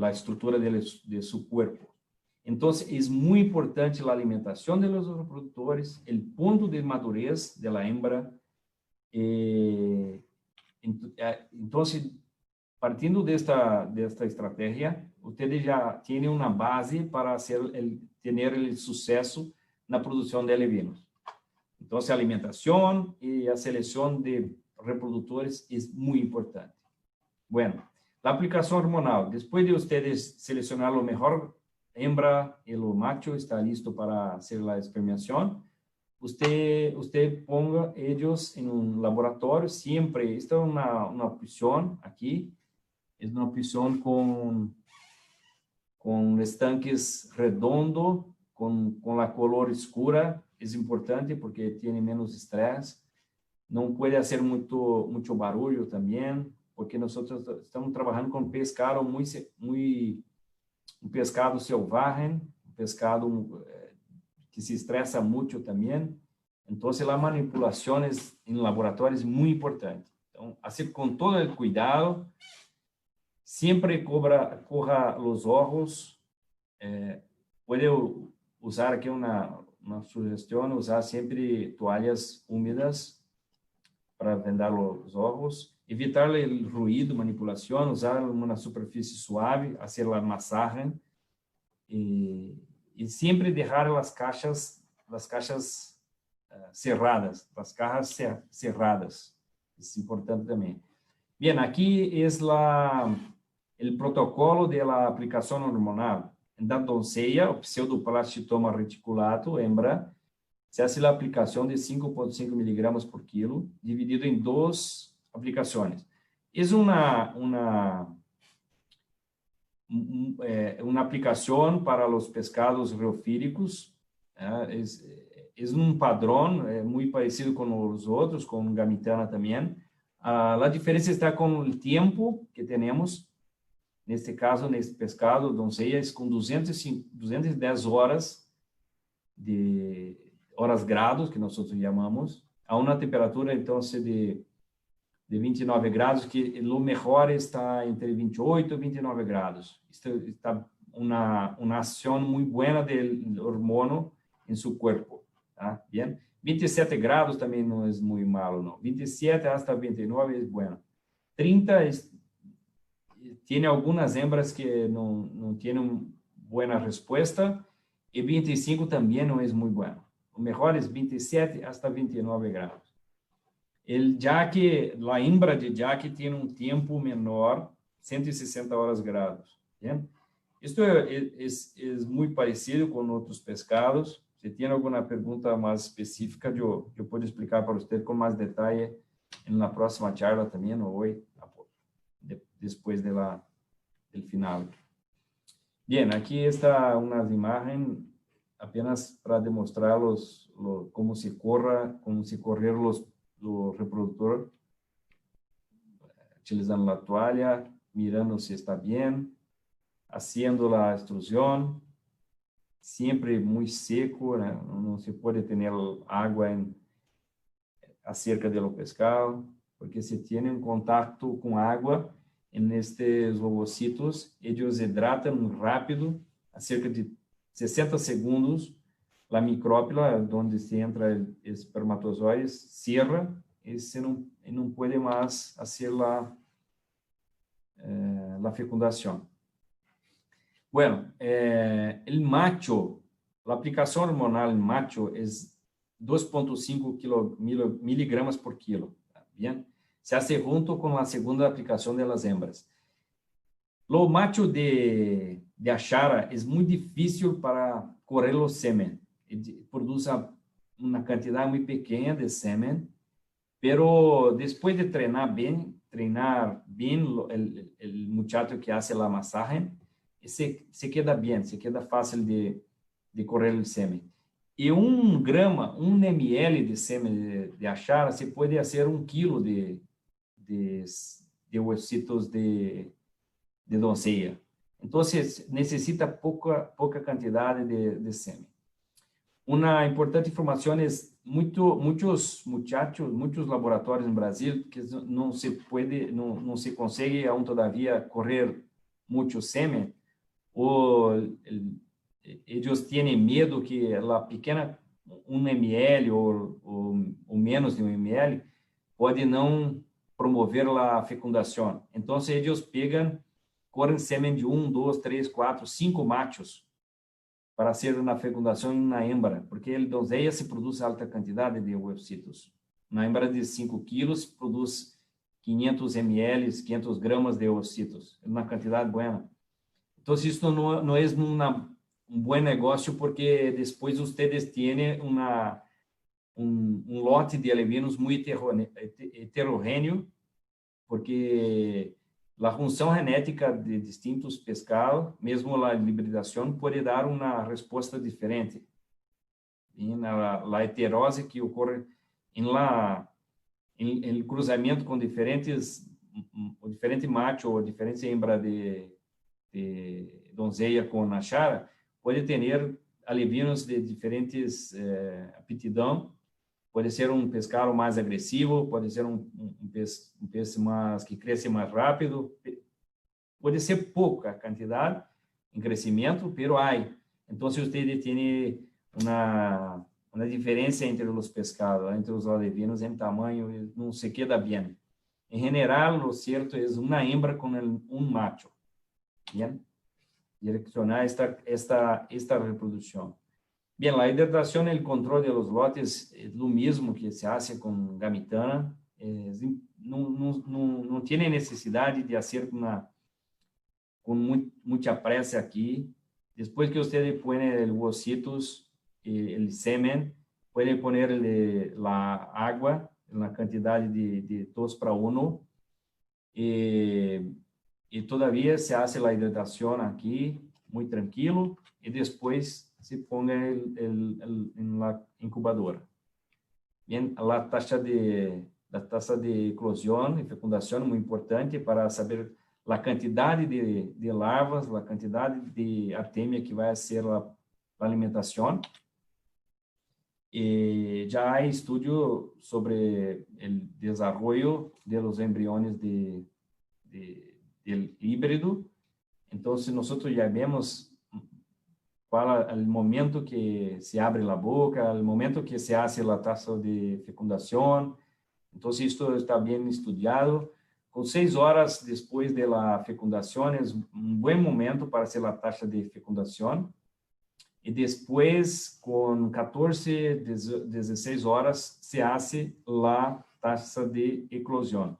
Speaker 2: a estrutura de seu corpo. Então, é muito importante a alimentação dos reprodutores, o ponto de madurez da hembra. Então, partindo desta estratégia, você já tem uma base para ter o sucesso na produção de alevinos. Então, a alimentação e a seleção de reprodutores é muito importante. Bueno, a aplicação hormonal. Depois de vocês selecionar o melhor hembra e o macho está listo para fazer a espermiação, usted ponga ellos en un laboratorio, siempre, esta es una opción aquí, es una opción con estanques redondos, con la color escura, es importante porque tiene menos estrés, no puede hacer mucho barullo también, porque nosotros estamos trabajando con pescado un pescado selvagem, un pescado que se estressa muito também. Então, a manipulação em laboratório é muito importante. Então, assim, com todo o cuidado, sempre corra os olhos. Pode usar aqui uma sugestão, usar sempre toalhas úmidas para vendar os olhos, evitar o ruído, manipulação, usar uma superfície suave, fazer a massagem e sempre deixar as caixas cerradas, as cajas cerradas. É importante também. Bem, aqui é o protocolo de aplicação hormonal. Na doncella, o pseudoplastitoma reticulato, hembra, se hace a aplicação de 5,5 miligramas por quilo, dividido em 2 aplicações. É uma aplicação para os pescados reofílicos, é padrão, muito parecido com os outros, com gamitana também. A diferença está com o tempo que temos. neste caso, nesse pescado, donzellas com 210 horas de horas grados, que nós chamamos, a uma temperatura, então, de 29 grados, que o melhor está entre 28 e 29 grados. Está uma ação muito boa do hormônio em seu corpo, tá? Bien? 27 grados também não é muito malo, não. 27 hasta 29 é bueno. 30 tem algumas hembras que não têm boa resposta, e 25 também não é muito bueno. O melhor é 27 hasta 29 grados. El jaque, a hembra de jaque tem um tempo menor, 160 horas grados. Bien? Isto é muito parecido com outros pescados. Se tem alguma pergunta mais específica, eu posso explicar para você com mais detalhe na próxima charla também, ou hoje, depois do final. Bem, aqui está umas imagens apenas para demonstrar como se correr os reproductor, utilizando a toalha, mirando se está bem, haciendo a extrusión, sempre muito seco, né? Não se pode ter água acerca do pescado, porque se tem um contato com água nestes ovocitos, eles hidratam rápido, a cerca de 60 segundos, a micrópila, onde se entra espermatozoides, cierra e se não pode mais fazer a fecundação. Bueno, el macho, la aplicación hormonal en macho es 2.5 miligramos por kilo. Bien, se hace junto con la segunda aplicación de las hembras. Lo macho de achara es muy difícil para correr los semen. Produce una cantidad muy pequeña de semen, pero después de treinar bien el muchacho que hace la masaje, se queda bem, se queda fácil de correr o sêmen. E 1 grama, 1 ml de sêmen de achara, se pode fazer 1 quilo de ovocitos de doncella. Então, necessita pouca quantidade de sêmen. Uma importante informação é muitos laboratórios no Brasil que não se consegue aún todavía correr muito sêmen, eles têm medo que a pequena 1 ml ou menos de 1 ml pode não promover a fecundação. Então, eles correm sêmen de 1, 2, 3, 4, 5 machos para hacer uma fecundação em uma hembra, porque a donzella se produz alta quantidade de ovocitos. Uma hembra de 5 quilos produz 500 ml, 500 gramas de ovocitos, uma quantidade boa. Então, isso não é um bom negócio, porque depois vocês têm um lote de alevinos muito heterogêneo, porque a função genética de distintos pescados, mesmo a hibridação, pode dar uma resposta diferente. E a heterose que ocorre em cruzamento com diferente macho ou diferente hembra de donzella com achara, pode ter alevinos de diferentes aptidão. Pode ser um pescado mais agressivo, pode ser um peixe mais que cresce mais rápido, pode ser pouca quantidade em crescimento, pero há. Então, se você tem uma diferença entre os pescados, entre os alevinos em tamanho, não se queda bem. Em geral, o certo é uma hembra com um macho. Bien, direccionar esta reproducción. Bien, la hidratación y el control de los lotes es lo mismo que se hace con gamitana. No tiene necesidad de hacer con mucha presa aquí. Después que usted pone el ovocitos, el semen, puede ponerle la agua en la cantidad de 2:1. E todavía se hace la hidratación aquí, muy tranquilo, y después se ponga en la incubadora. Bien, la tasa de eclosión y fecundación es muy importante para saber a quantidade de larvas, a quantidade de artemia que vai ser a alimentação. E já há estudo sobre o desenvolvimento de los embriones del híbrido. Então, nós já vemos qual é o momento que se abre a boca, o momento que se hace a taxa de fecundação. Então, isto está bem estudado. Com 6 horas depois da fecundação, é um bom momento para fazer a taxa de fecundação. E depois, com 14, 16 horas, se hace a taxa de eclosão.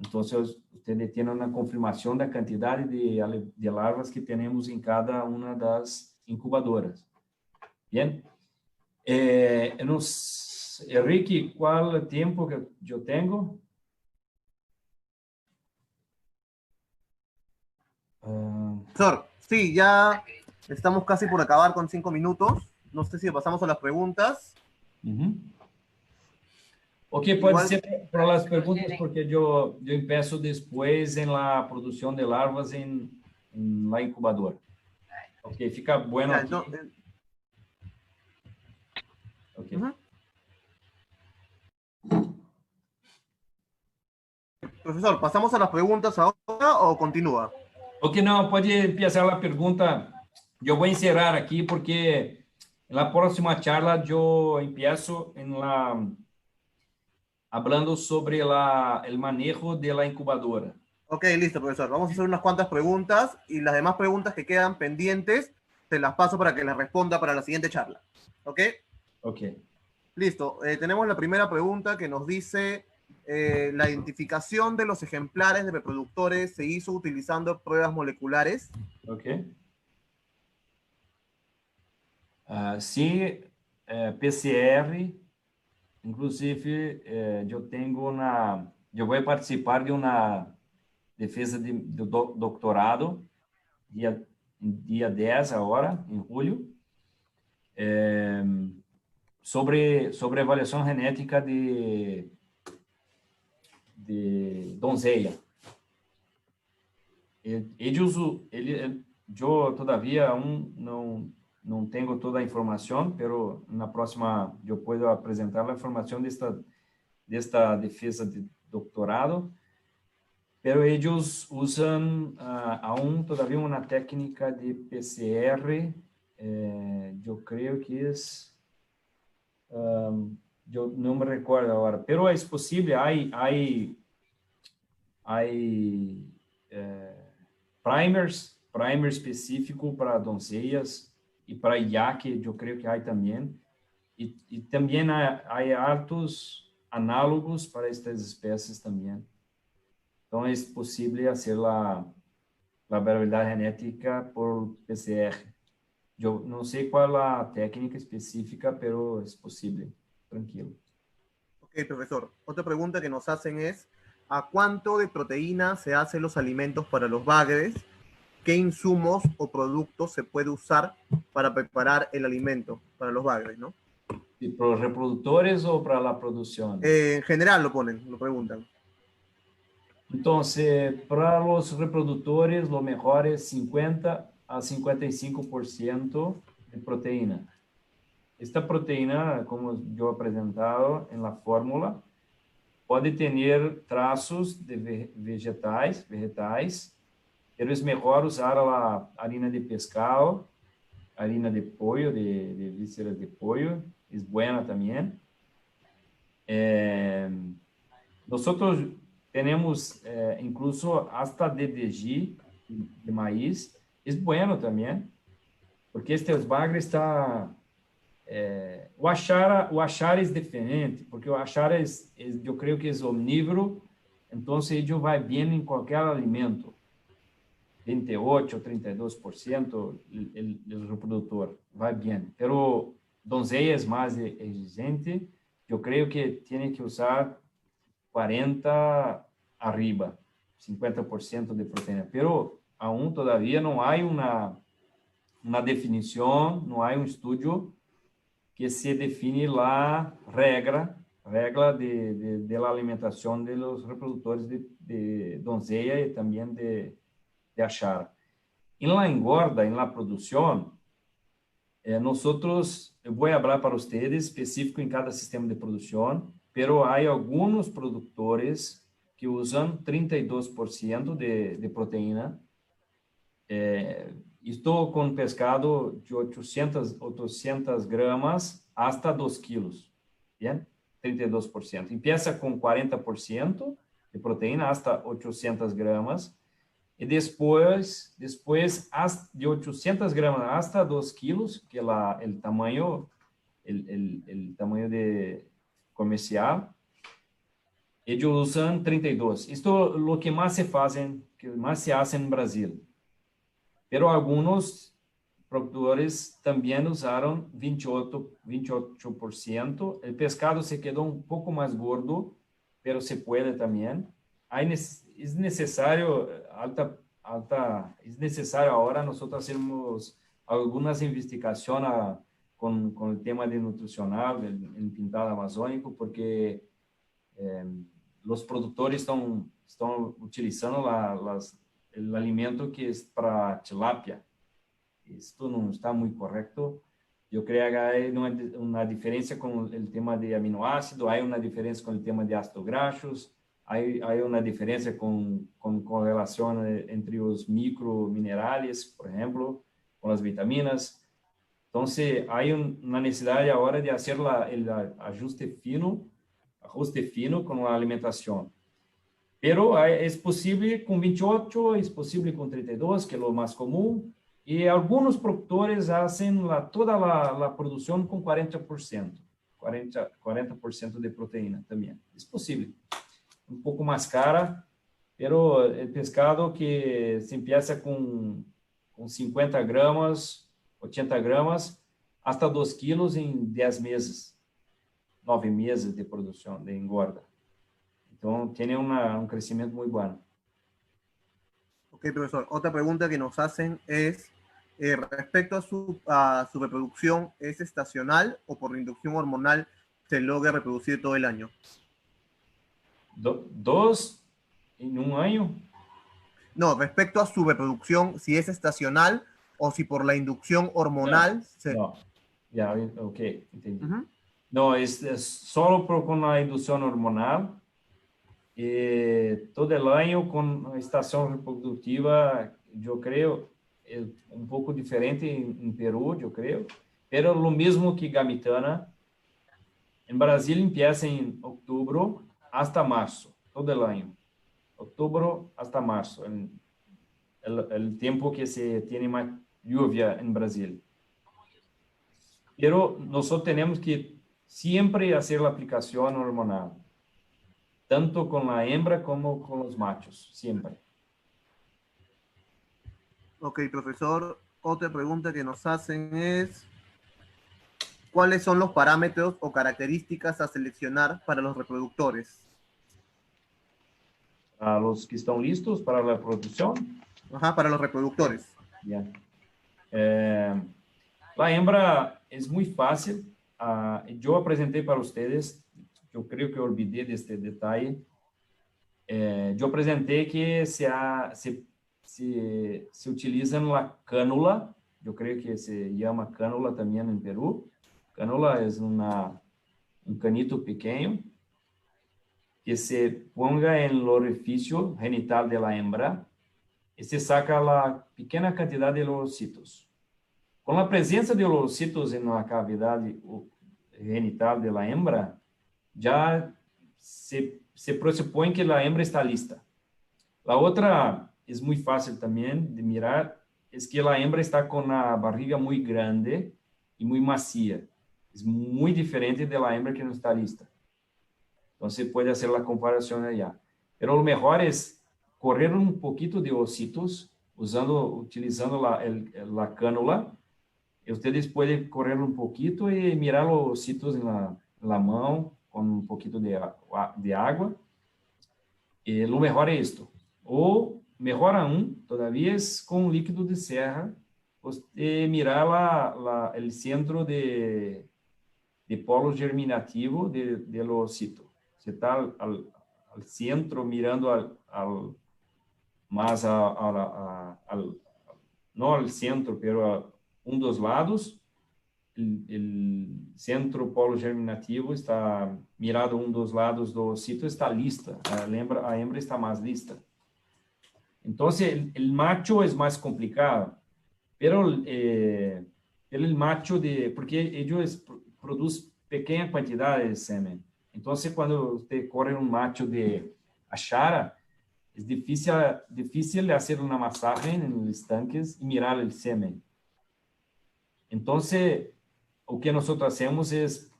Speaker 2: Então, você tem uma confirmação da quantidade de larvas que temos em cada uma das incubadoras. Bem? Henrique, qual é o tempo que eu tenho?
Speaker 3: Profesor, sí, ya estamos casi por acabar con 5 minutos. No sé si pasamos a las preguntas.
Speaker 2: Ok, pode ser para as perguntas, porque eu empeço depois em la produção de larvas em la incubadora. Ok, fica bueno
Speaker 3: Ya,
Speaker 2: aqui. Ok.
Speaker 3: Profesor, ¿pasamos a las preguntas ahora o continúa?
Speaker 2: Ok, não, pode começar a pergunta. Eu vou encerrar aqui, porque na próxima charla eu empiezo hablando sobre el manejo de la incubadora.
Speaker 3: Ok, listo, profesor. Vamos a hacer unas cuantas preguntas y las demás preguntas que quedan pendientes te las paso para que las responda para la siguiente charla. ¿Ok?
Speaker 2: Ok.
Speaker 3: Listo. Tenemos la primera pregunta que nos dice, ¿la identificación de los ejemplares de reproductores se hizo utilizando pruebas moleculares?
Speaker 2: Ok. Sim, PCR. Inclusive, eu vou participar de uma defesa do doutorado, dia 10 agora, em julho, sobre avaliação genética de donzella. Eu, todavia, não tenho toda a informação, mas na próxima eu posso apresentar a informação desta defesa de doutorado. Pero eles usam todavia uma técnica de PCR, eu creio que eu não me recordo agora, pero é possível, há primer específico para donzellas e para iaque, eu creio que há também, e também há altos análogos para estas espécies também. Então, é possível fazer a variabilidade genética por PCR. Eu não sei qual a técnica específica, mas é possível. Tranquilo.
Speaker 3: Ok, profesor. Otra pregunta que nos hacen es, ¿a cuánto de proteína se hacen los alimentos para los bagres? ¿Qué insumos o productos se puede usar para preparar el alimento para los bagres, ¿no?
Speaker 2: ¿Para los reproductores o para la producción?
Speaker 3: En general lo preguntan.
Speaker 2: Entonces, para los reproductores, lo mejor es 50 a 55% de proteína. Esta proteína, como yo he presentado en la fórmula, puede tener trazos de vegetais, pero es mejor usar la harina de pescado, harina de pollo, de vísceras de pollo, es buena también. Nosotros tenemos incluso hasta DDG de maíz, es bueno también, porque este bagre está... o achara é diferente, porque o achara eu creio que é omnívoro, então ele vai bem em qualquer alimento, 28 ou 32% o reprodutor vai bem. Pero donzella é mais exigente, eu creio que tem que usar 40 arriba, 50% de proteína. Pero aún todavía não há uma definição, não há estudo que se define lá regra regla de la alimentación de los reproductores de doncella y también de achara. En la engorda, en la producción, nosotros, voy a hablar para ustedes específico en cada sistema de producción, pero hay algunos productores que usan 32% de proteína. Estou com pescado de 800 gramas hasta 2 kilos, bien? 32%. Empieza com 40% de proteína hasta 800 gramas e depois de 800 gramas hasta 2 kilos, que é o tamanho de comercial, eles usam 32. Isto é o que mais se hace no Brasil. Pero algunos productores también usaron 28%. El pescado se quedó un poco más gordo, pero se puede también. Es necesario es necesario ahora nosotros hacemos algunas investigaciones con el tema de nutricional en Pintado Amazónico, porque los productores están utilizando el alimento que es para tilapia. Esto no está muy correcto. Yo creo que hay una diferencia con el tema de aminoácidos, hay una diferencia con el tema de ácidos grasos, hay una diferencia con relación entre los microminerales, por ejemplo, con las vitaminas. Entonces, hay una necesidad ahora de hacer el ajuste fino con la alimentación. Pero es posible con 28, es posible con 32, que es lo más común. Y algunos productores hacen toda la producción con 40%. 40% de proteína también. Es posible. Un poco más cara, pero el pescado que se empieza con 50 gramas, 80 gramas, hasta 2 kilos en 10 meses. 9 meses de producción, de engorda. Entonces, tiene un crecimiento muy bueno.
Speaker 3: Ok, profesor. Otra pregunta que nos hacen es, respecto a su reproducción, ¿es estacional o por inducción hormonal se logra reproducir todo el año?
Speaker 2: ¿Dos en un año?
Speaker 3: No, respecto a su reproducción, si es estacional o si por la inducción hormonal
Speaker 2: No. Ya, ok, entendí.
Speaker 3: Uh-huh.
Speaker 2: No, es solo con la inducción hormonal. Todo el año con estación reproductiva, yo creo, es un poco diferente en Perú, yo creo, pero lo mismo que gamitana. En Brasil empieza en octubre hasta marzo, todo el año. Octubre hasta marzo, el tiempo que se tiene más lluvia en Brasil. Pero nosotros tenemos que siempre hacer la aplicación hormonal, tanto con la hembra como con los machos, siempre.
Speaker 3: Ok, profesor. Otra pregunta que nos hacen es, ¿cuáles son los parámetros o características a seleccionar para los reproductores?
Speaker 2: A los que están listos para la producción.
Speaker 3: Ajá, para los reproductores.
Speaker 2: Bien. La hembra es muy fácil. Yo presenté para ustedes, yo creo que olvidé de este detalle. Yo presenté que se utilizan la cánula, yo creo que se llama cánula también en Perú. Cánula es un canito pequeño que se ponga en el orificio genital de la hembra y se saca la pequeña cantidad de ovocitos. Con la presencia de ovocitos en la cavidad genital de la hembra, ya se presupone que la hembra está lista. La otra es muy fácil también de mirar, es que la hembra está con la barriga muy grande y muy macia. Es muy diferente de la hembra que no está lista. Entonces puede hacer la comparación allá. Pero lo mejor es correr un poquito de ositos, utilizando la cánula. Y ustedes pueden correr un poquito y mirar los ositos en la mano con un poquito de agua. Y lo mejor es esto. O mejor aún, todavía es con líquido de serra, mirar el centro de de polo germinativo de los citos. Você está al centro mirando más no al centro, pero a dos lados. El centro polo germinativo está mirado dos lados do cito, está lista. A hembra está más lista. Entonces, el macho es más complicado, pero el macho, porque ellos producen pequeñas cantidades de semen. Entonces, cuando usted corre un macho de achara, es difícil hacer una masaje en los estanques y mirar el semen. Entonces, o que nosotros hacemos es,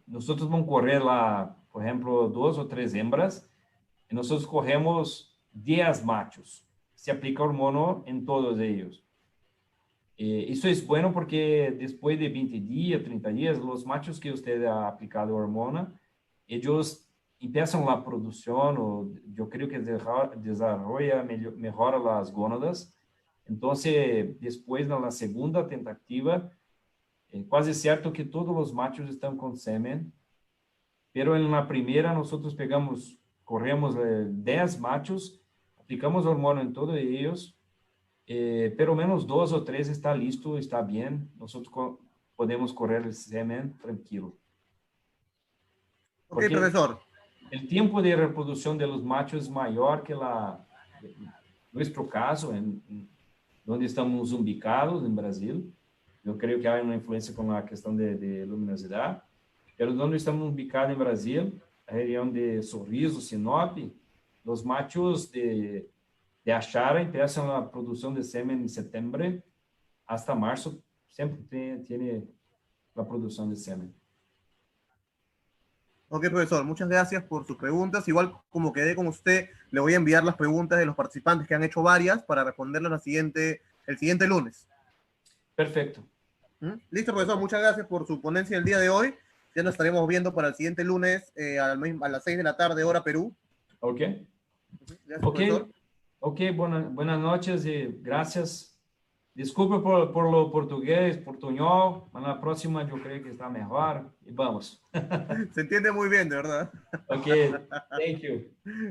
Speaker 2: nosotros vamos a correr lá, por ejemplo, 2 o 3 hembras, y nosotros corremos 10 machos. Se aplica hormono en todos ellos. Eso es bueno porque después de 20 días, 30 días, los machos que usted ha aplicado hormona, ellos empiezan la producción, o yo creo que desarrolla, mejora las gónadas. Entonces, después de la segunda tentativa, quase certo que todos os machos estão com semen, pero na primeira nosotros corremos 10 machos, aplicamos hormônio em todos eles, pelo menos 2 ou 3 está listo, está bem, nosotros podemos correr o semen tranquilo.
Speaker 3: Ok, profesor.
Speaker 2: O tempo de reprodução de los machos é maior que nosso caso, onde estamos ubicados, em Brasil. Eu creio que há uma influência com a questão de luminosidade. Pero onde estamos ubicados em Brasil, a região de Sorriso, Sinop, os machos de achara começam a produção de sêmen em setembro, hasta março, sempre tem a produção de sêmen.
Speaker 3: Ok, profesor, muchas gracias por sus preguntas. Igual como quedé con usted, le voy a enviar las preguntas de los participantes que han hecho varias para responderlas el siguiente lunes.
Speaker 2: Perfecto.
Speaker 3: Listo, profesor, muchas gracias por su ponencia el día de hoy. Ya nos estaremos viendo para el siguiente lunes a las 6 de la tarde, hora Perú.
Speaker 2: Ok.
Speaker 3: Gracias,
Speaker 2: Okay.
Speaker 3: profesor.
Speaker 2: Ok, buenas noches y gracias. Desculpe por lo portugués, portuñol, pero la próxima yo creo que está mejor y vamos.
Speaker 3: Se entiende muy bien, de verdad.
Speaker 2: Ok, thank you.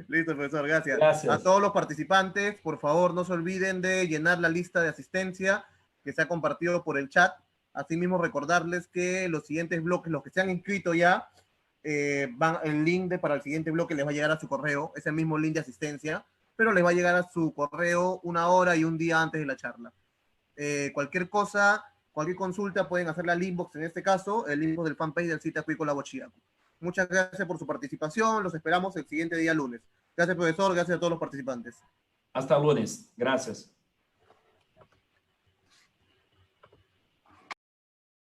Speaker 3: Listo, profesor, gracias.
Speaker 2: Gracias.
Speaker 3: A todos los participantes, por favor, no se olviden de llenar la lista de asistencia que se ha compartido por el chat. Asimismo, recordarles que los siguientes bloques, los que se han inscrito ya, el link para el siguiente bloque les va a llegar a su correo, ese mismo link de asistencia, pero les va a llegar a su correo 1 hora y 1 día antes de la charla. Cualquier cosa, cualquier consulta pueden hacerla al inbox, en este caso, el inbox del fanpage del sitio Acuícola Bochiaco. Muchas gracias por su participación, los esperamos el siguiente día lunes. Gracias, profesor, gracias a todos los participantes.
Speaker 2: Hasta lunes, gracias.